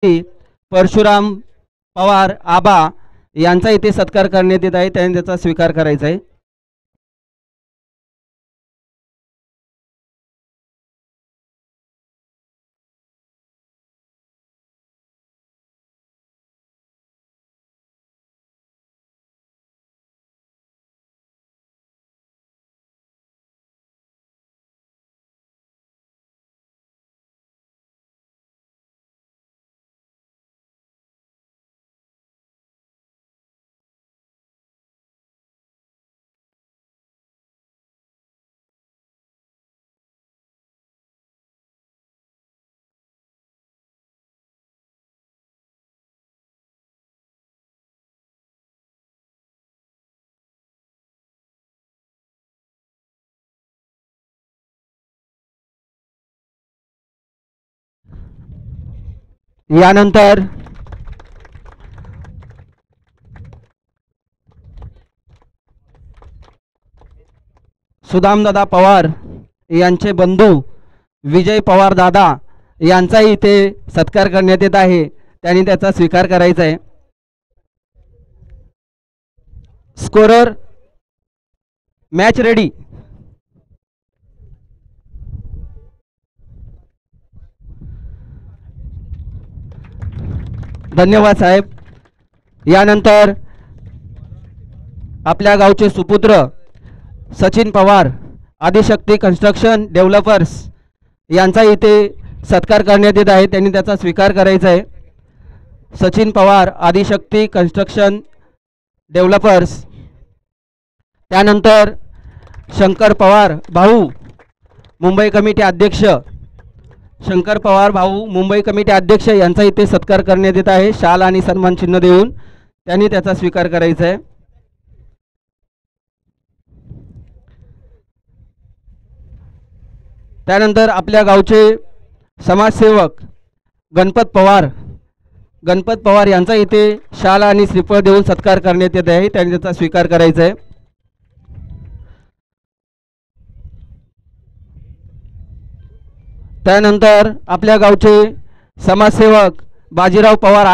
परशुराम पवार आबा यांचा इथे सत्कार करण्यात येत आहे, त्यांनी त्याचा स्वीकार करायचा आहे. यानंतर सुदामदादा पवार यांचे बंधू विजय पवार दादा यांचाही इथे सत्कार करण्यात येत आहे, त्यांनी त्याचा स्वीकार करायचा आहे. Scorer match ready. धन्यवाद साहेब. यानंतर आपल्या गावचे सुपुत्र सचिन पवार आदिशक्ती कन्स्ट्रक्शन डेव्हलपर्स यांचा इथे सत्कार करण्यात येत आहे, त्यांनी त्याचा स्वीकार करायचा आहे. Sachin Pawar Adishakti construction developers. त्यानंतर शंकर पवार भाऊ मुंबई कमिटी अध्यक्ष, शंकर पवार भाऊ मुंबई कमिटी अध्यक्ष यांचा इथे सत्कार करण्यात येत आहे, शाल आणि सन्मान चिन्ह देऊन त्यांनी त्याचा स्वीकार करायचा आहे. त्यानंतर आपल्या गावचे समाजसेवक गणपत पवार यांचा इथे शाल आणि श्रीफळ देऊन सत्कार करण्यात येत आहे, त्यांनी त्याचा स्वीकार करायचा आहे. त्यानंतर आपल्या गावचे समाजसेवक बाजीराव पवार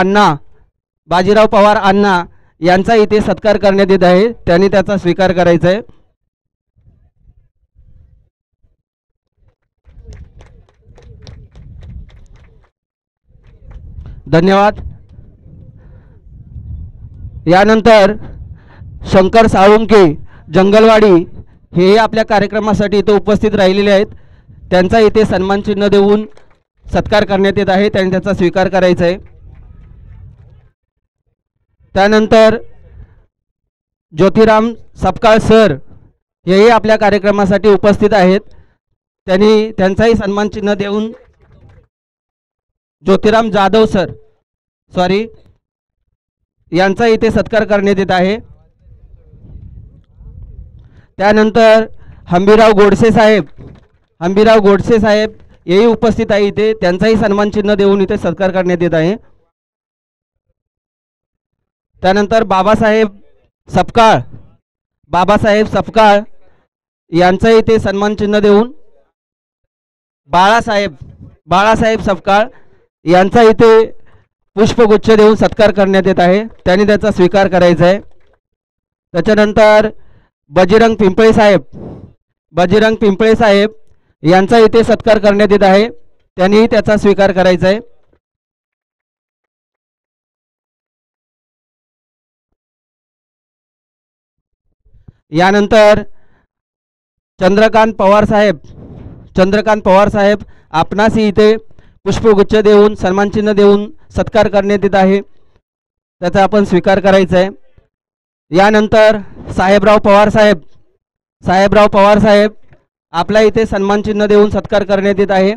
अण्णा यांचा इथे सत्कार करण्यात येत आहे, त्यांनी त्याचा स्वीकार करायचा आहे. धन्यवाद. यानंतर शंकर साळुंके जंगलवाडी हे आपल्या कार्यक्रमासाठी इथे उपस्थित राहिलेले आहेत, त्यांचा इथे सन्मान चिन्ह देऊन सत्कार करण्यात येत आहे, त्यांनी त्याचा स्वीकार करायचा आहे. त्यानंतर ज्योतिराम सपकाळ सर हेही आपल्या कार्यक्रमासाठी उपस्थित आहेत, त्यांनी त्यांचाही सन्मान चिन्ह देऊन ज्योतिराम जाधव सर यांचा इथे सत्कार करण्यात येत आहे. त्यानंतर हंबीराव गोडसे साहेब हेही उपस्थित आहे इथे, त्यांचाही सन्मान चिन्ह देऊन इथे सत्कार करण्यात येत आहे. त्यानंतर बाबासाहेब सपकाळ यांचा इथे सन्मान चिन्ह देऊन बाळासाहेब सपकाळ यांचा इथे पुष्पगुच्छ देऊन सत्कार करण्यात येत आहे, त्यांनी त्याचा स्वीकार करायचा आहे. त्याच्यानंतर बजरंग पिंपळे साहेब यांचा इथे सत्कार करण्यात येत आहे, त्यांनीही त्याचा स्वीकार करायचा आहे. यानंतर चंद्रकांत पवार साहेब आपणासही इथे पुष्पगुच्छ देऊन सन्मान चिन्ह देऊन सत्कार करण्यात येत आहे, त्याचा आपण स्वीकार करायचा आहे. यानंतर साहेबराव पवार साहेब आपल्या इथे सन्मान चिन्ह देऊन सत्कार करण्यात येत आहे.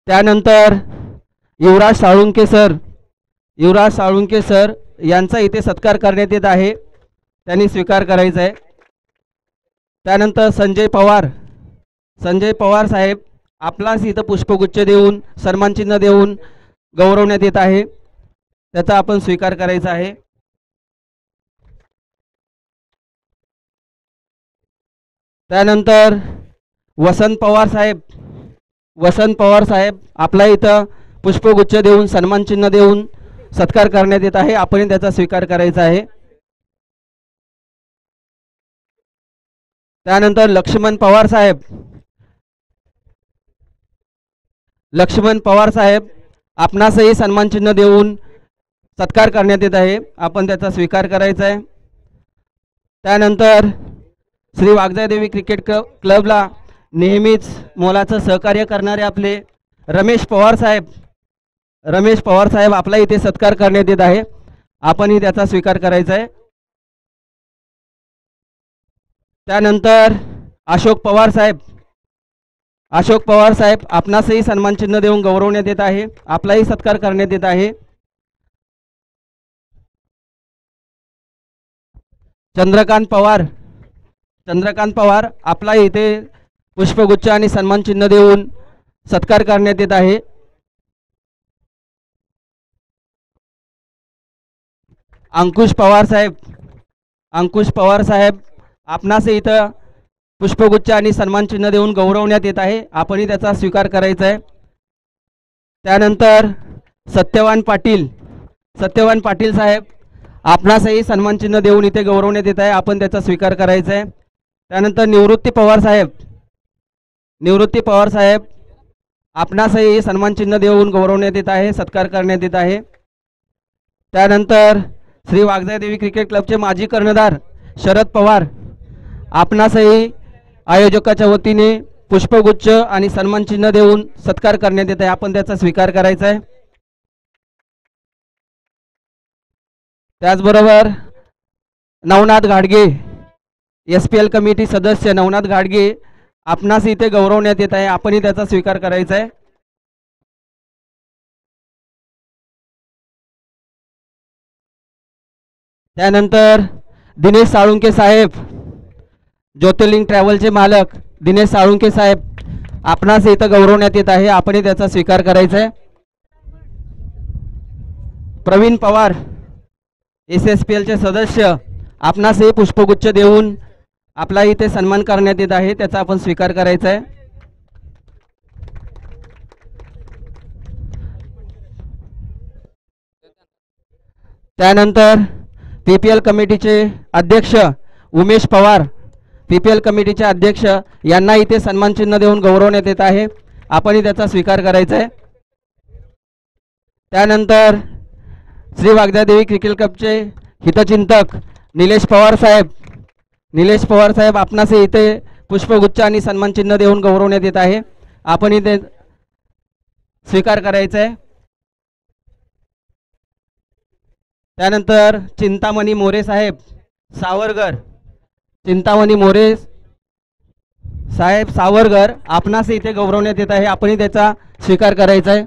त्यानंतर युवराज साळुंके सर यांचा इथे सत्कार करण्यात येत आहे, त्यांनी स्वीकार करायचा आहे. त्यानंतर संजय पवार साहेब आपलाच इथं पुष्पगुच्छ देऊन सन्मान चिन्ह देऊन गौरवण्यात येत आहे, त्याचा आपण स्वीकार करायचा आहे. त्यानंतर वसंत पवार साहेब, वसंत पवार साहेब आपला इथं पुष्पगुच्छ देऊन सन्मान चिन्ह देऊन सत्कार करण्यात येत आहे, आपण त्याचा स्वीकार करायचा आहे. त्यानंतर लक्ष्मण पवार साहेब, लक्ष्मण पवार साहेब आपणासही सन्मान चिन्ह देऊन सत्कार करण्यात येत आहे, आपण त्याचा स्वीकार करायचा आहे. त्यानंतर श्री वागजादेवी क्रिकेट क्लबला नेहमीच मोलाचं सहकार्य करणारे आपले रमेश पवार साहेब, रमेश पवार साहेब आपला इथे सत्कार करण्यात येत आहे, आपणही त्याचा स्वीकार करायचा आहे. त्यानंतर अशोक पवार साहेब, अशोक पवार साहेब आपणासही सन्मान चिन्ह देऊन गौरवण्यात येत आहे, आपलाही सत्कार करण्यात येत आहे. चंद्रकांत पवार, चंद्रकांत पवार आपला इथे पुष्पगुच्छ आणि सन्मान चिन्ह देऊन सत्कार करण्यात येत आहे. अंकुश पवार साहेब, अंकुश पवार साहेब आपणास इथं पुष्पगुच्छ आणि सन्मान चिन्ह देऊन गौरवण्यात येत आहे, आपणही त्याचा स्वीकार करायचा आहे. त्यानंतर सत्यवान पाटील, सत्यवान पाटील साहेब आपणासही सन्मान चिन्ह देऊन इथे गौरवण्यात येत आहे, आपण त्याचा स्वीकार करायचा आहे. त्यानंतर निवृत्ती पवार साहेब, निवृत्ती पवार साहेब आपणासही सन्मान चिन्ह देऊन गौरवण्यात येत आहे, सत्कार करण्यात येत आहे. त्यानंतर श्री वागजादेवी क्रिकेट क्लबचे माजी कर्णधार शरद पवार आपणासही आयोजकाच्या वतीने पुष्पगुच्छ आणि सन्मान चिन्ह देऊन सत्कार करण्यात येत आहे, आपण त्याचा स्वीकार करायचा आहे. त्याचबरोबर नवनाथ घाडगे, SPL कमिटी सदस्य नवनाथ घाडगे आपणास इथे गौरवण्यात येत आहे, आपणही त्याचा स्वीकार करायचा आहे. त्यानंतर दिनेश साळुंके साहेब, ज्योतिर्लिंग ट्रॅव्हलचे मालक दिनेश साळुंके साहेब आपणास इथं गौरवण्यात येत आहे, आपणही त्याचा स्वीकार करायचा आहे. प्रवीण पवार SSPL चे सदस्य आपणासही पुष्पगुच्छ देऊन आपला इथे सन्मान करण्यात येत आहे, त्याचा आपण स्वीकार करायचा आहे. त्यानंतर PPL कमिटीचे अध्यक्ष उमेश पवार, PPL कमिटीचे अध्यक्ष यांना इथे सन्मान चिन्ह देऊन गौरवण्यात येत आहे, आपणही त्याचा स्वीकार करायचा आहे. त्यानंतर श्री वागजादेवी क्रिकेट क्लबचे हितचिंतक निलेश पवार साहेब, निलेश पवार साहेब आपणास इथे पुष्पगुच्छ आणि सन्मान चिन्ह देऊन गौरवण्यात येत आहे, आपणही ते स्वीकार करायचा आहे. त्यानंतर चिंतामणी मोरे साहेब सावरगर, चिंतामणी मोरे साहेब सावरगर आपणास इथे गौरवण्यात येत आहे, आपणही त्याचा स्वीकार करायचा आहे.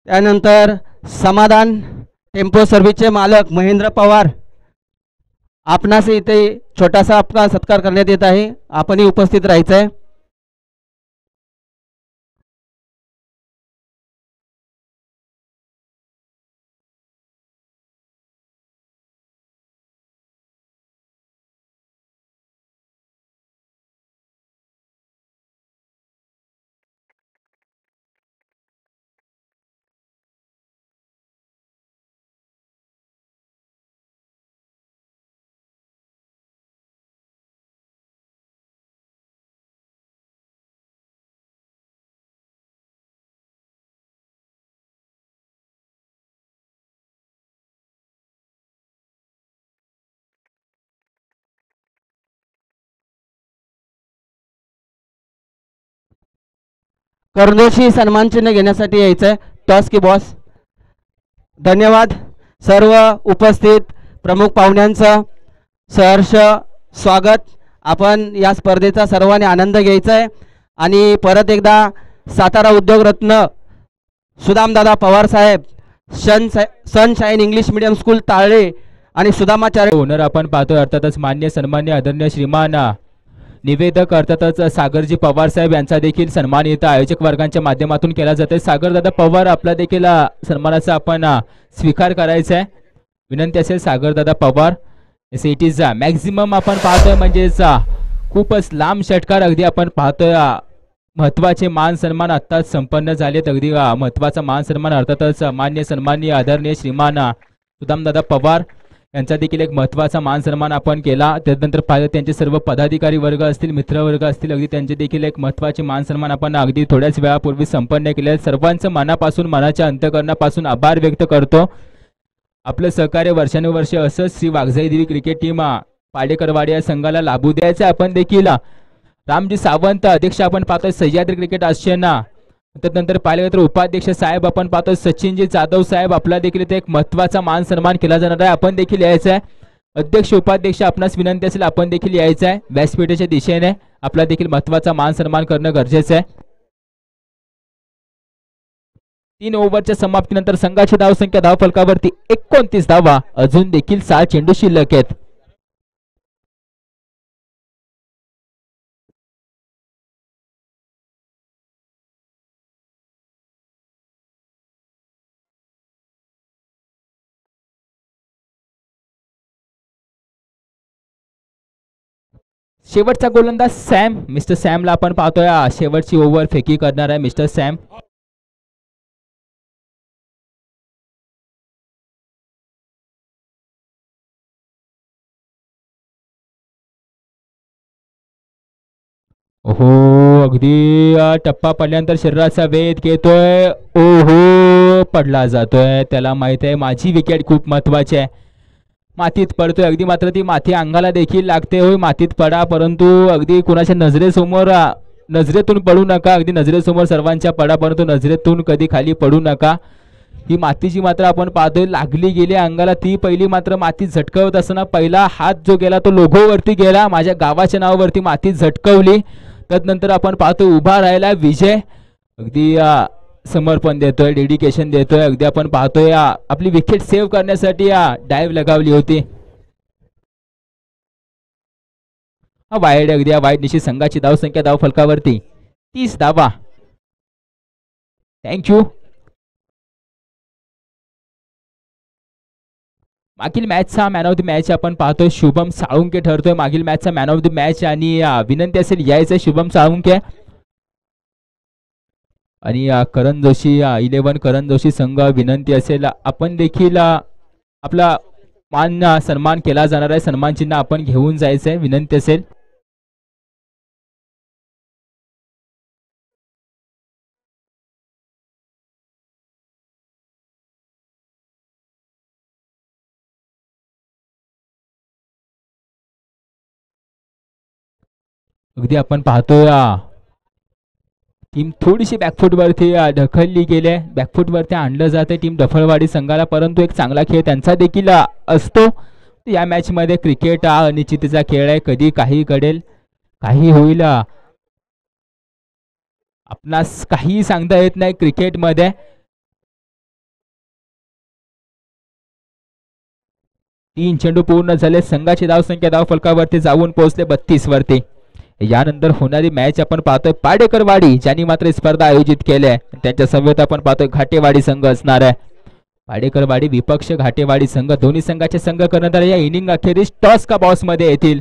त्यानंतर समाधान टेम्पो सर्व्हिसचे मालक महेंद्र पवार आपणास इथे छोटासा आपला सत्कार करण्यात येत आहे, आपणही उपस्थित राहायचं आहे. कर्णोशी सन्मान चिन्ह घेण्यासाठी यायचं आहे, टॉस की बॉस. धन्यवाद. सर्व उपस्थित प्रमुख पाहुण्यांचं सहर्ष स्वागत. आपण या स्पर्धेचा सर्वांनी आनंद घ्यायचा आहे आणि परत एकदा सातारा उद्योगरत्न सुदामदादा पवार साहेब, सनशाईन इंग्लिश मीडियम स्कूल ताळळे आणि सुदामाचार्य ओनर आपण पाहतोय, अर्थातच मान्य सन्मान्य आदरणीय श्रीमान निवेदक अर्थातच सागरजी पवार साहेब यांचा देखील सन्मान इथं आयोजक वर्गांच्या माध्यमातून केला जाते. सागरदादा पवार आपला देखील सन्मानाचा आपण स्वीकार करायचा आहे. विनंती असेल सागरदादा पवार. इट इज मॅक्झिमम आपण पाहतोय म्हणजेच खूपच लांब षटकार अगदी आपण पाहतोय. महत्वाचे मान सन्मान आत्ताच संपन्न झालेत. अगदी महत्वाचा मान सन्मान अर्थातच मान्य सन्माननीय आदरणीय श्रीमान सुदामदादा पवार यांचा देखील एक महत्वाचा मान सन्मान आपण केला. त्यानंतर पाहिलं त्यांचे सर्व पदाधिकारी वर्ग असतील, मित्र वर्ग असतील, अगदी त्यांचे देखील एक महत्वाचे मान सन्मान आपण अगदी थोड्याच वेळापूर्वी संपन्न केले. सर्वांचं मनापासून मनाच्या अंतःकरणापासून आभार व्यक्त करतो. आपलं सहकार्य वर्षानुवर्ष असंच श्री वाघजाई देवी क्रिकेट टीम पाडेकरवाडी या संघाला लाभू द्यायचं. आपण देखील रामजी सावंत अध्यक्ष आपण पाहतोय सह्याद्री क्रिकेट असोसिएशन. त्यानंतर पाहिलं तर उपाध्यक्ष साहेब आपण पाहतोय सचिनजी जाधव साहेब. आपला देखील इथे एक महत्वाचा मान सन्मान केला जाणार आहे. आपण देखील यायचं आहे. अध्यक्ष उपाध्यक्ष आपणास विनंती असेल आपण देखील यायचं आहे. व्यासपीठाच्या दिशेने आपला देखील महत्वाचा मान सन्मान करणं गरजेचं आहे. 3 ओव्हरच्या समाप्तीनंतर संघाची धावसंख्या धावफलकावरती 29 धावा. अजून देखील 6 चेंडू शिल्लक आहेत. शेवटचा गोलंदाज सॅम. मिस्टर सॅमला आपण पाहतोय शेवटची ओव्हर फेकी करणार आहे मिस्टर सॅम. ओहो अगदी टप्पा पडल्यानंतर शरीराचा वेध घेतोय. ओहो पडला जातोय. त्याला माहित आहे माझी विकेट खूप महत्वाची आहे. मातीत पडतोय अगदी. मात्र ती माती अंगाला देखील लागते. होय मातीत पडा परंतु अगदी कुणाच्या नजरेसमोर नजरेतून पडू नका. अगदी नजरेसमोर सर्वांच्या पडा परंतु नजरेतून कधी खाली पडू नका. ही मातीची मात्र आपण पाहतोय लागली गेली अंगाला. ती पहिली मात्र माती झटकवत असताना पहिला हात जो गेला तो लोगोवरती गेला. माझ्या गावाच्या नावावरती माती झटकवली. त्यानंतर आपण पाहतोय उभा राहिला विजय. अगदी समर्पण देतोय, डेडिकेशन देतोय. अगदी आपण पाहतोय आपली विकेट सेव्ह करण्यासाठी डाईव्ह लगावली होती. वाईड अगदी वाईड निश्चित संघाची धावसंख्या धावफलकावरती 30 धावा. थँक्यू. मागील मॅचचा मॅन ऑफ द मॅच आपण पाहतोय शुभम साळुंके ठरतोय मागील मॅचचा मॅन ऑफ द मॅच. आणि विनंती असेल यायचं शुभम साळुंके. आणि करण जोशी 11 करण जोशी संघ विनंती असेल आपण देखील आपला मान सन्मान केला जाणार आहे. सन्मान चिन्ह आपण घेऊन जायचंय. विनंती असेल. अगदी आपण पाहतोय टीम थोडीशी बॅकफूटवरती ढकलली गेली. बॅकफूटवरती आणलं जाते टीम डफळवाडी संघाला. परंतु एक चांगला खेळ त्यांचा देखील असतो. या मॅच मध्ये क्रिकेट हा अनिश्चिततेचा खेळ आहे. कधी काही घडेल काही होईल आपणास काही सांगता येत नाही क्रिकेटमध्ये. 3 चेंडू पूर्ण झाले. संघाची धावसंख्या धावफलकावरती जाऊन पोहोचले 32 वरती. यानंतर होणारी मॅच आपण पाहतोय पाडेकरवाडी ज्यांनी मात्र स्पर्धा आयोजित केल्या आहे. त्यांच्या समवेत आपण पाहतोय घाटेवाडी संघ असणार आहे. पाडेकरवाडी विपक्ष घाटेवाडी संघ दोन्ही संघाचे संघ करण्यात या इनिंग अखेरीस टॉस का बॉस मध्ये येतील.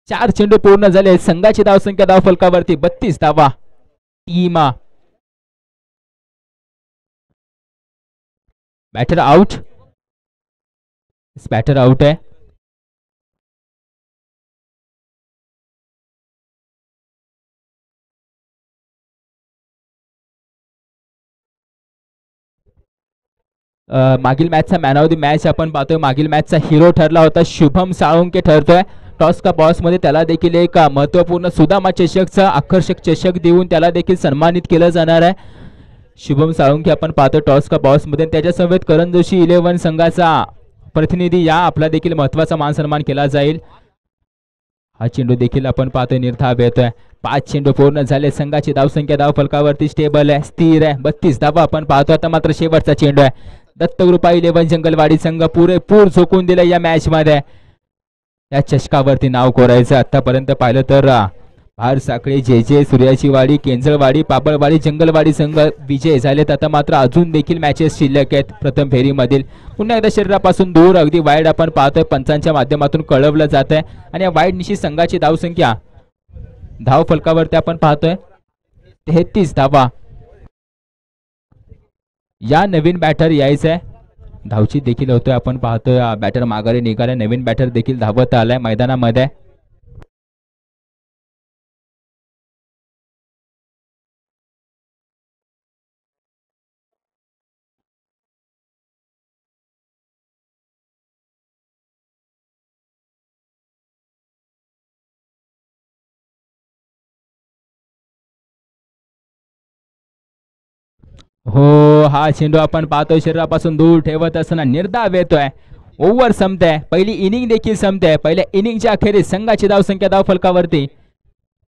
चार चेंडू पूर्ण झाले. संघाची धावसंख्या धावफलकावरती 32 धावा. Team batter out. Batter out आहे. मागील मॅचचा मॅन ऑफ द मॅच आपण पाहतोय. मागील मॅचचा हिरो ठरला होता शुभम साळुंके ठरतोय. टॉस का बॉस मध्ये त्याला देखील एक महत्वपूर्ण सुदामा चषकचा आकर्षक चषक देऊन त्याला देखील सन्मानित केलं जाणार आहे. शुभम साळुंके आपण पाहतो टॉस का बॉस मध्ये. त्याच्या समवेत करण जोशी 11 संघाचा प्रतिनिधी या आपला देखील महत्वाचा मान सन्मान केला जाईल. हा चेंडू देखील आपण पाहतोय निर्धाव येतोय. 5 चेंडू पूर्ण झाले. संघाची धावसंख्या धाव फलकावरती स्टेबल आहे, स्थिर आहे. 32 धावा आपण पाहतो. आता मात्र शेवटचा चेंडू आहे. दत्तगृपा 11 जंगलवाडी संघ पुरेपूर झोकून दिले या मॅच मध्ये. या चषकावरती नाव कोरायचं. आतापर्यंत पाहिलं तर भार साखळे, जे जे, सूर्याची वाडी, केंजळवाडी, पाबळवाडी, जंगलवाडी संघ विजय झालेत. आता मात्र अजून देखील मॅचेस शिल्लक आहेत प्रथम फेरीमधील. पुन्हा एकदा शरीरापासून दूर अगदी वाईड आपण पाहतोय, पंचांच्या माध्यमातून कळवलं जात आहे. आणि या वाईड निशी संघाची धावसंख्या धाव फलकावरती आपण पाहतोय 33 धावा. या नवीन बॅटर यायचंय. धावची देखील होतोय आपण पाहतोय. बॅटर माघारी निघालाय. नवीन बॅटर देखील धावत आलाय मैदानामध्ये. हो, हा चेंडू आपण पाहतोय शरीरापासून दूर ठेवत असताना निर्धाव येतोय. ओव्हर संपते. पहिली इनिंग देखील संपते. पहिल्या इनिंगच्या अखेरीस संघाची धावसंख्या धाव फलकावरती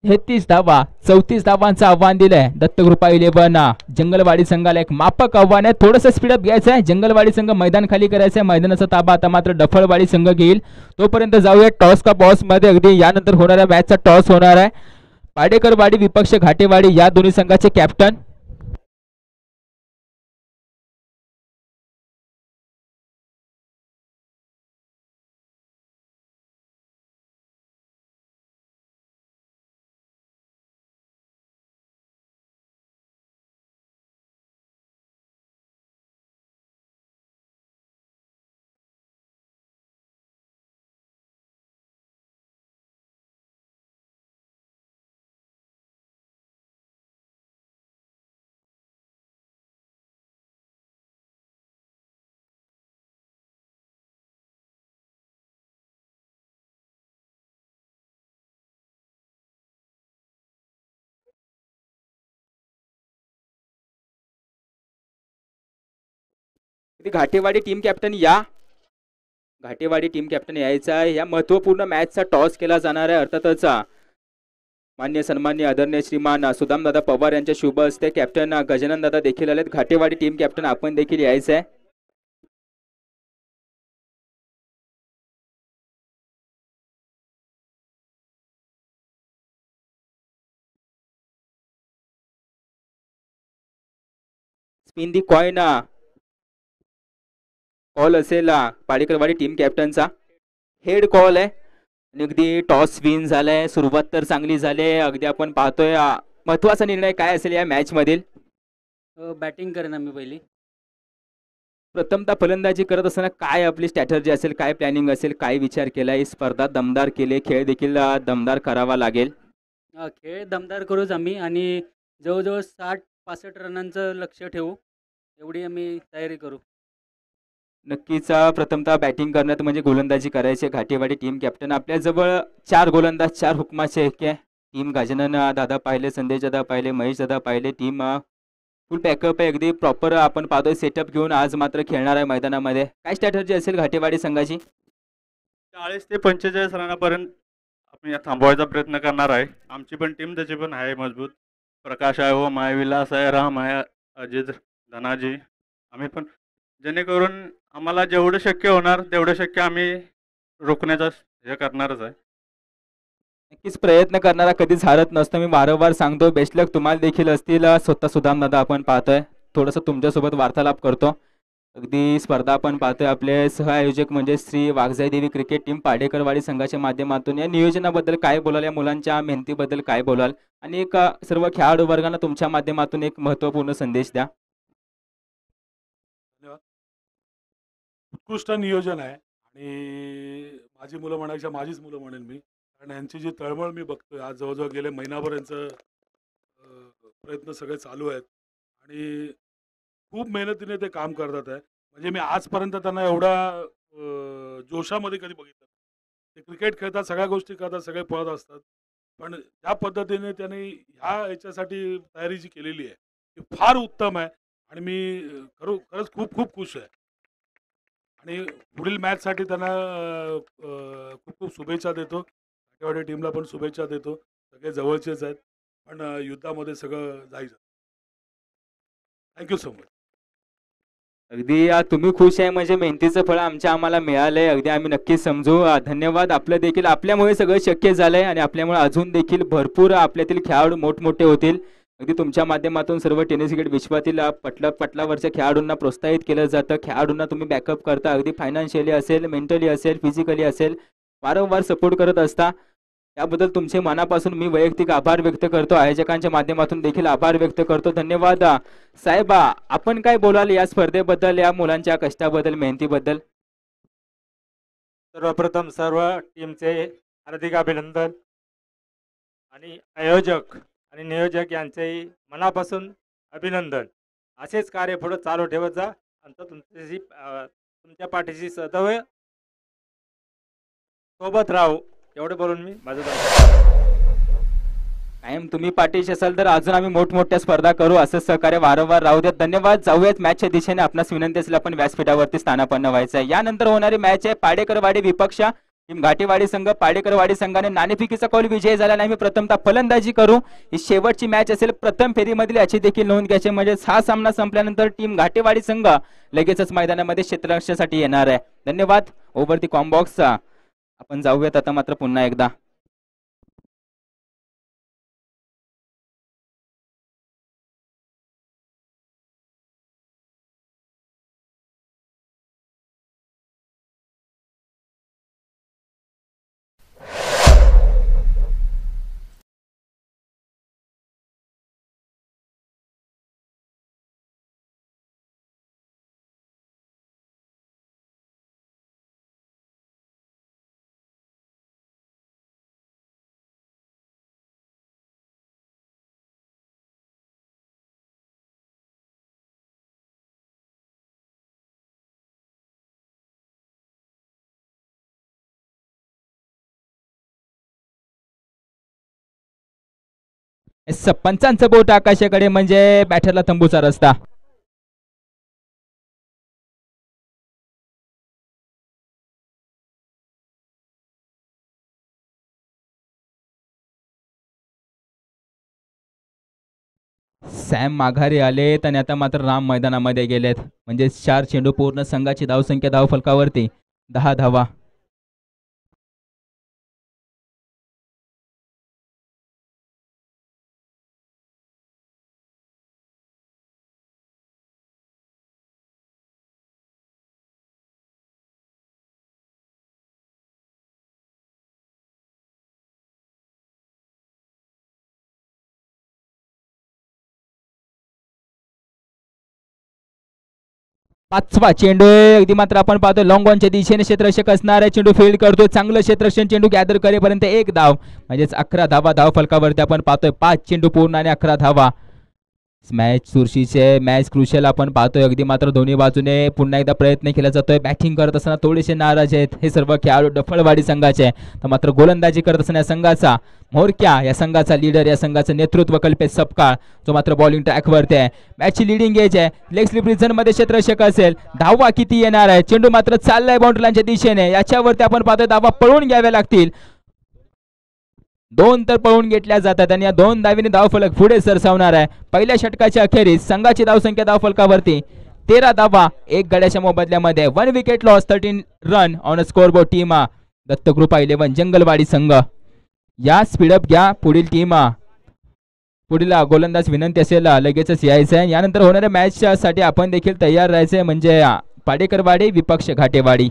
33 धावा. 34 धावांचं आव्हान दिलंय दत्तगृपा 11 जंगलवाडी संघाला. एक मापक आव्हान आहे. थोडंसं स्पीडअप घ्यायचं आहे. जंगलवाडी संघ मैदान खाली करायचं आहे. मैदानाचा ताबा आता मात्र डफळवाडी संघ घेईल. तोपर्यंत जाऊया टॉस का बॉस मध्ये. अगदी यानंतर होणाऱ्या मॅचचा टॉस होणार आहे. पाडेकरवाडी विपक्ष घाटेवाडी या दोन्ही संघाचे कॅप्टन. घाटेवाडी टीम कॅप्टन या. घाटेवाडी टीम कॅप्टन यायचा आहे. या महत्वपूर्ण मॅचचा टॉस केला जाणार आहे. अर्थातच मान्य सन्मान्य आदरणीय श्रीमान सुदामदादा पवार यांच्या शुभ हस्ते कॅप्टन गजानन दादा देखील आलेत. घाटेवाडी टीम कॅप्टन आपण देखील यायचं आहे. स्पिन दी कॉइन कॉल असेल पाडेकरवाडी टीम कॅप्टनचा. हेड कॉल आहे. आणि अगदी टॉस विन झालाय. सुरुवात तर चांगली झाली. अगदी आपण पाहतोय महत्वाचा निर्णय काय असेल या मॅच मधील. बॅटिंग करेन आम्ही पहिली. प्रथमतः फलंदाजी करत असताना काय आपली स्ट्रॅटर्जी असेल, काय प्लॅनिंग असेल, काय विचार केला. ही स्पर्धा दमदार केली. खेळ देखील दमदार करावा लागेल. खेळ दमदार करूच आम्ही. आणि जवळजवळ 60-65 रनांचं लक्ष ठेवू. एवढी आम्ही तयारी करू. नक्कीच प्रथमतः बॅटिंग करण्यात म्हणजे गोलंदाजी करायची. घाटेवाडी टीम कॅप्टन आपल्याजवळ 4 गोलंदाज 4 हुकमाचे एक आहे. टीम गजानन दादा पाहिले, संदेश दादा पाहिले, महेश दादा पाहिले. टीम फुल बॅकअप आहे. अगदी प्रॉपर आपण पाहतोय सेटअप घेऊन आज मात्र खेळणार आहे मैदानामध्ये. काय स्ट्रॅटर्जी असेल घाटेवाडी संघाची. 40 ते 45 रनापर्यंत आपण या थांबवायचा प्रयत्न करणार आहे. आमची पण टीम त्याची पण आहे मजबूत. प्रकाश आहे, ओम आहे, विलास आहे, राम आहे, अजित, धनाजी. आम्ही पण जेणेकरून आम्हाला जेवढं शक्य होणार तेवढं शक्य आम्ही रोखण्याचा हे करणारच आहे. नक्कीच प्रयत्न करणारा कधीच हारत नसतो. मी वारंवार सांगतो. बेस्ट लक तुम्हाला देखील असतील. स्वतः सुदाम दादा आपण पाहतोय. थोडंसं तुमच्यासोबत वार्तालाप करतो. अगदी स्पर्धा आपण पाहतोय. आपले सहआयोजक म्हणजे श्री वाघजाई देवी क्रिकेट टीम पाडेकरवाडी संघाच्या माध्यमातून या नियोजनाबद्दल काय बोलाल, या मुलांच्या मेहनतीबद्दल काय बोलाल, आणि एक सर्व खेळाडू वर्गांना तुमच्या माध्यमातून एक महत्त्वपूर्ण संदेश द्या. उत्कृष्ट नियोजन आहे. आणि माझी मुलं म्हणायच्या माझीच मुलं म्हणेन मी. कारण यांची जी तळमळ मी बघतोय आज जवळजवळ गेले महिनाभर यांचं प्रयत्न सगळे चालू आहेत. आणि खूप मेहनतीने ते काम करतात आहे. म्हणजे मी आजपर्यंत त्यांना एवढा जोशामध्ये कधी बघितलं. ते क्रिकेट खेळतात, सगळ्या गोष्टी करतात, सगळे पळत असतात. पण ज्या पद्धतीने त्यांनी ह्या याच्यासाठी तयारी जी केलेली आहे ती फार उत्तम आहे. आणि मी खरंच खूप खूप खुश आहे. आणि पुढील मॅचसाठी त्यांना खूप खूप शुभेच्छा देतो. काठेवाडी टीमला पण शुभेच्छा देतो. सगळे जवळचेच आहेत, पण युद्धामध्ये सगळं जायचं. Thank you so much. अगदी तुम्ही खुश आहे म्हणजे मेहनतीचं फळ आम्हाला मिळालंय, अगदी आम्ही नक्कीच समजू. धन्यवाद. आपलं देखील आपल्यामुळे सगळं शक्य झालंय आणि आपल्यामुळे अजून देखील भरपूर आपल्यातील खेळाडू मोठमोठे होतील. अगदी तुमच्या माध्यमातून सर्व टेनिस क्रिकेट विश्वातील पटलावरच्या खेळाडूंना प्रोत्साहित केलं जातं. खेळाडूंना तुम्ही बॅकअप करता, अगदी फायनान्शियली असेल, मेंटली असेल, फिजिकली असेल, वारंवार सपोर्ट करत असता. त्याबद्दल तुमचे मनापासून मी वैयक्तिक आभार व्यक्त करतो. आयोजकांच्या माध्यमातून देखील आभार व्यक्त करतो. धन्यवाद. साहेब, आपण काय बोलाल या स्पर्धेबद्दल, या मुलांच्या कष्टाबद्दल, मेहनतीबद्दल? सर्वप्रथम सर्व टीमचे हार्दिक अभिनंदन आणि आयोजक आणि नियोजक यांचेही मनापासून अभिनंदन. असेच कार्य पुढे चालू ठेवत जा आणि तुमच्या पाठीशी सदैव सोबत राहू. एवढं बोलून मी माझं कायम तुम्ही पाठीशी असाल तर अजून आम्ही मोठमोठ्या स्पर्धा करू, असं सहकार्य वारंवार राहू देत. धन्यवाद. जाऊयात मॅचच्या दिशेने. आपणास विनंती असेल आपण व्यासपीठावरती स्थानापन्न व्हायचं आहे. यानंतर होणारी मॅच आहे पाडेकरवाडी विपक्ष टीम घाटेवाडी संघ. पाडेकरवाडी संघाने नाणेफेकीचा कौल विजय झाला नाही. प्रथमतः फलंदाजी करू. ही शेवटची मॅच असेल प्रथम फेरीमधील, याची देखील नोंद घ्यायची. म्हणजे हा सामना संपल्यानंतर टीम घाटेवाडी संघ लगेचच मैदानामध्ये क्षेत्ररक्षणासाठी येणार आहे. धन्यवाद. ओव्हर दी कॉम्बॉक्स आपण जाऊयात आता मात्र पुन्हा एकदा. पंचांचं बोट आकाशाकडे म्हणजे बॅटरला तंबूचा रस्ता. सॅम माघारी आलेत आणि आता मात्र राम मैदानामध्ये गेलेत. म्हणजे 4 चेंडू पूर्ण संघाची धावसंख्या धावफलकावरती 10 धावा. पाचवा चेंडू अगदी मात्र आपण पाहतो लॉंग ऑनच्या दिशेने क्षेत्ररक्षक असणार आहे. चेंडू फील्ड करतो, चांगलं क्षेत्ररक्षण. चेंडू गॅदर करेपर्यंत 1 धाव, म्हणजेच 11 धावा धाव फलकावरती आपण पाहतोय. 5 चेंडू पूर्ण आणि 11 धावा. मॅच चुरशीचे, मॅच क्रुशियल आपण पाहतोय. अगदी मात्र दोन्ही बाजूने पुन्हा एकदा प्रयत्न केला जातोय. बॅटिंग करत असताना थोडेसे नाराज आहेत हे सर्व खेळाडू डफळवाडी संघाचे. तर मात्र गोलंदाजी करत असताना या संघाचा म्होरक्या, या संघाचा लीडर, या संघाचं नेतृत्व कल्पेश सपकाळ, जो मात्र बॉलिंग ट्रॅकवरती आहे. मॅचची लिडिंग एज आहे. लेग स्लिप रिझन मध्ये क्षेत्ररक्षक असेल. धावा किती येणार आहे? चेंडू मात्र चाललाय बाउंड्रीलाईनच्या दिशेने. याच्यावरती आपण पाहतोय धावा पळून घ्याव्या लागतील. 2 तर पळून घेतल्या जातात आणि या 2 धावीने धावफलक पुढे सरसावणार आहे. पहिल्या षटकाच्या अखेरीस संघाची धावसंख्या धावफलकावरती 13 धावा 1 गड्याच्या मोबदल्यामध्ये. 1 wicket loss, 13 run on a scoreboard. Team Dattakrupa 11 जंगलवाडी संघ. या स्पीडअप घ्या. पुढील टीम, पुढील गोलंदाज विनंती असेल लगेचच यायचं आहे. यानंतर होणाऱ्या मॅच साठी आपण देखील तयार राहायचंय. म्हणजे पाडेकरवाडी विपक्ष घाटेवाडी.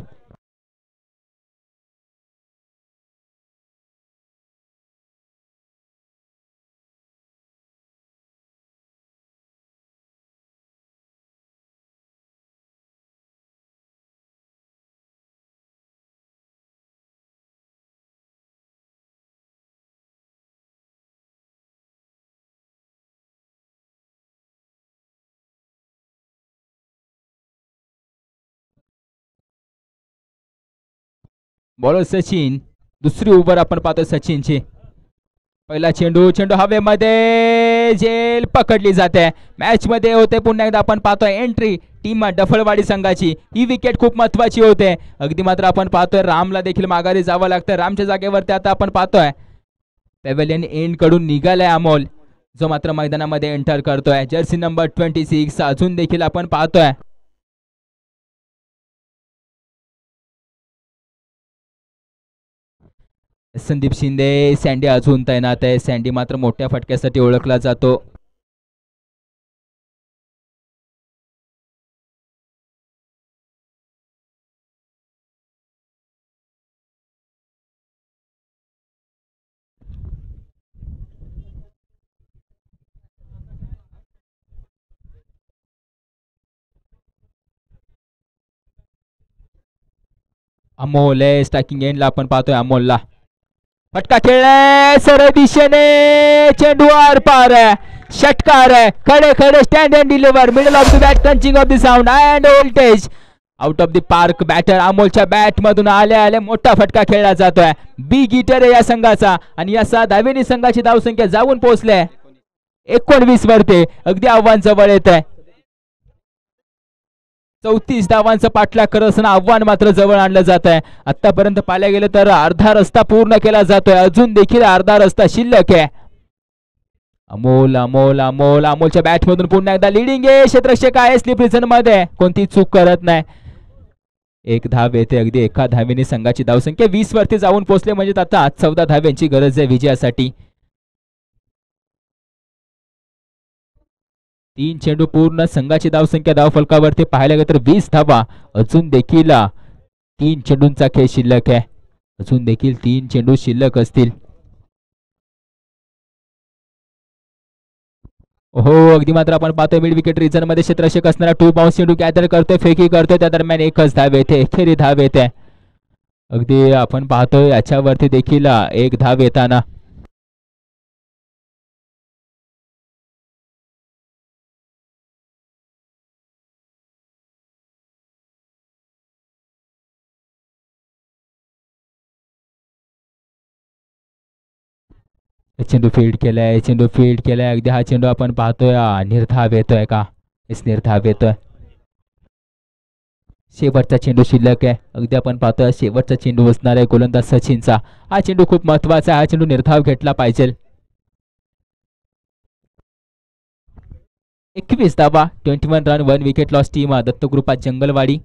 बॉलर सचिन. दुसरी ओव्हर आपण पाहतोय सचिनची. पहिला चेंडू चेंडू हवेमध्ये झेल पकडली जाते. मॅच मध्ये होते पुन्हा एकदा आपण पाहतोय एंट्री टीम डफळवाडी संघाची. ही विकेट खूप महत्वाची होते. अगदी मात्र आपण पाहतोय रामला देखील माघारी जावं लागतं. रामच्या जागेवरती आता आपण पाहतोय पॅव्हेलियन एंड कडून निघालाय अमोल, जो मात्र मैदानामध्ये एंटर करतोय. जर्सी नंबर 26 अजून देखील आपण पाहतोय संदीप शिंदे. सँडी अजून तैनात आहे. सँडी मात्र मोठ्या फटक्यासाठी ओळखला जातो. अमोल आहे स्ट्रायकिंग एंडला आपण पाहतोय अमोलला. फटका खेळलाय सरळ दिशेने, चेंडू आर पार आहे. षटकार आहे. खडे खडे stand and deliver middle of the bat crunching of the sound and voltage out of the park. Batter अमोलच्या बॅट मधून आल्या आल्या मोठा फटका खेळला जातोय. बिग हिटर आहे या संघाचा आणि या 6 धावेनी संघाची धावसंख्या जाऊन पोहोचले 19 वरती. अगदी आव्हान जवळ येत आहे. 34 धावांचा पाठलाग करत असताना आव्हान मात्र जवळ आणलं जात आहे. आतापर्यंत पाहायला गेलं तर अर्धा रस्ता पूर्ण केला जातोय. अजून देखील अर्धा रस्ता शिल्लक आहे. अमोल अमोल अमोल अमोलच्या बॅट मधून पुन्हा एकदा लिडिंग आहे. क्षेत्ररक्षक आहे स्लिप रिझन मध्ये, कोणती चूक करत नाही. एक धाव येते. अगदी एका धावेने संघाची धावसंख्या 20 वरती जाऊन पोहोचले. म्हणजे आता 14 धाव्यांची गरज आहे विजयासाठी. 3 चेंडू पूर्ण संघाची धावसंख्या धावफलकावरती पाहायला गेलं तर 20 धावा. अजून देखील 3 चेंडूंचा खेळ शिल्लक आहे. अजून देखील 3 चेंडू शिल्लक असतील. हो अगदी मात्र आपण पाहतोय मिड विकेट रिजन मध्ये क्षेत्ररक्षक असणारा 2 बाउन्स चेंडू गॅदर करतोय, फेकी करतोय. त्या दरम्यान एकच धाव येते, एकेरी धाव येते. अगदी आपण पाहतोय याच्यावरती देखील एक धाव येताना. चेंडू फील्ड केलाय, चेंडू फील्ड केलाय. अगदी हा चेंडू आपण पाहतोय निर्धाव येतोय का? इस निर्धाव येतोय. शेवटचा चेंडू शिल्लक आहे. अगदी आपण पाहतोय शेवटचा चेंडू असणार आहे गोलंदाज सचिनचा. हा चेंडू खूप महत्वाचा आहे. हा चेंडू निर्धाव घेतला पाहिजे. 21 धावा, 21 run, 1 wicket loss. Team Dattakrupa Jangalwadi.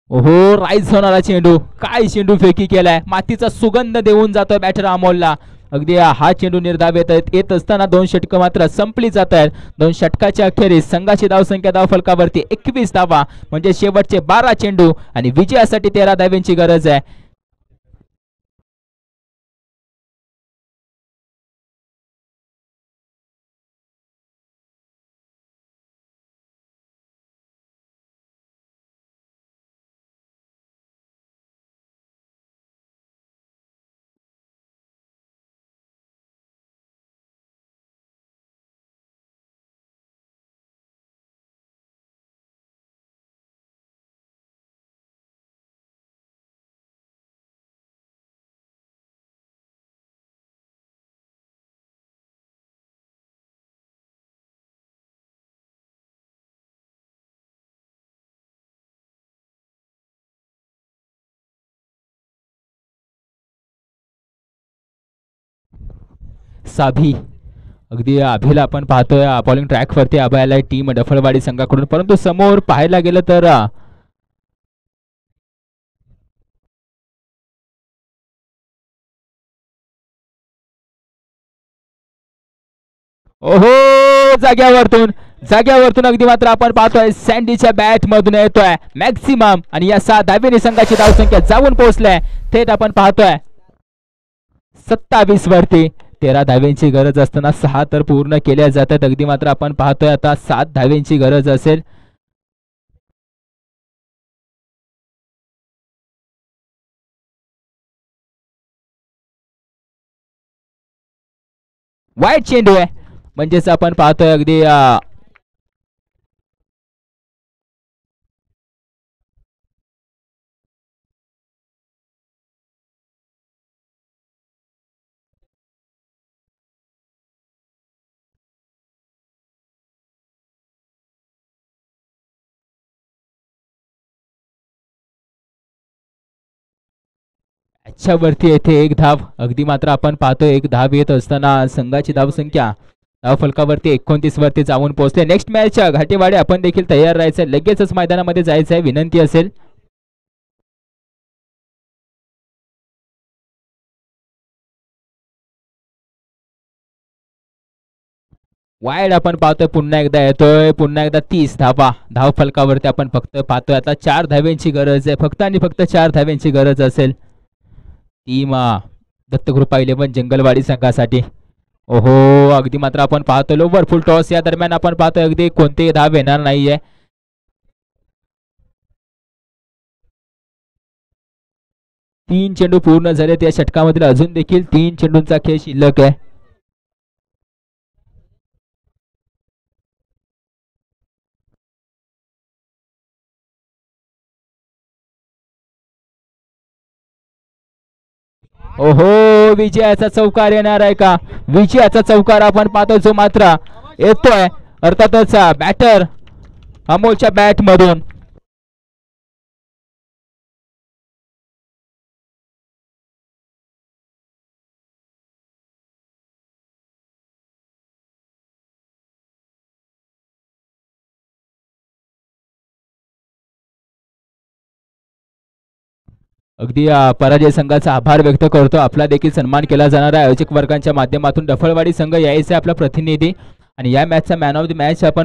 ओहो राईज होणारा चेंडू, काय चेंडू फेकी केलाय. मातीचा सुगंध देऊन जातोय बॅटर अमोलला. अगदी हा चेंडू निर्धाव येत असताना 2 षटकं मात्र संपली जात आहेत. 2 षटकाच्या अखेरीस संघाची धावसंख्या धावफलकावरती 21 धावा, म्हणजे शेवटचे 12 चेंडू आणि विजयासाठी 13 धाव्यांची गरज आहे. साभी, अगदी अभिला आपण पाहतोय बॉलिंग ट्रॅक वरती अभयाला टीम डफळवाडी संघाकडून. परंतु समोर पाहायला गेलं तर ओहो जाग्यावरतून अगदी मात्र आपण पाहतोय सँडीच्या बॅट मधून येतोय मॅक्सिमम आणि या 6 धावेनी संघाची धावसंख्या जाऊन पोहोचलाय. थेट आपण पाहतोय 27 वरती. 13 धावेंची गरज असताना 6 तर पूर्ण केल्या जातात. अगदी मात्र आपण पाहतोय आता 7 धावेंची गरज असेल. वाईट चेंडू आहे, म्हणजेच आपण पाहतोय अगदी याच्यावरती येथे एक धाव. अगदी मात्र आपण पाहतो एक धाव येत असताना संघाची धावसंख्या धाव फलकावरती 29 वरती जाऊन पोहोचले. नेक्स्ट मॅच घाटेवाडी आपण देखील तयार राहायचं, लगेचच मैदानामध्ये जायचं आहे, विनंती असेल. वाईड आपण पाहतोय पुन्हा एकदा येतोय, पुन्हा एकदा 30 धावा धाव फलकावरती आपण फक्त पाहतोय. आता 4 धाव्यांची गरज आहे, फक्त आणि फक्त 4 धाव्यांची गरज असेल टीम दत्तकृपा 11 जंगलवाडी संघासाठी. ओहो, अगदी मात्र आपण पाहतो लोवर फुल टॉस या दरम्यान आपण पाहतोय अगदी कोणतेही धाव येणार नाहीये. तीन चेंडू पूर्ण झाले त्या षटकामधील, अजून देखील 3 चेंडूंचा खेळ शिल्लक आहे. ओहो, विजयाचा चौकार येणार आहे का? विजयाचा चौकार आपण पाहतो जो मात्र येतोय अर्थातच बॅटर अमोलच्या बॅट मधून. अगदी पराजय संघाचा आभार व्यक्त करतो. आपला देखील सन्मान केला जाणार आहे आयोजक वर्गांच्या माध्यमातून. डफळवाडी संघ यायचा आपला प्रतिनिधी आणि या मॅचचा मॅन ऑफ द मॅच आपण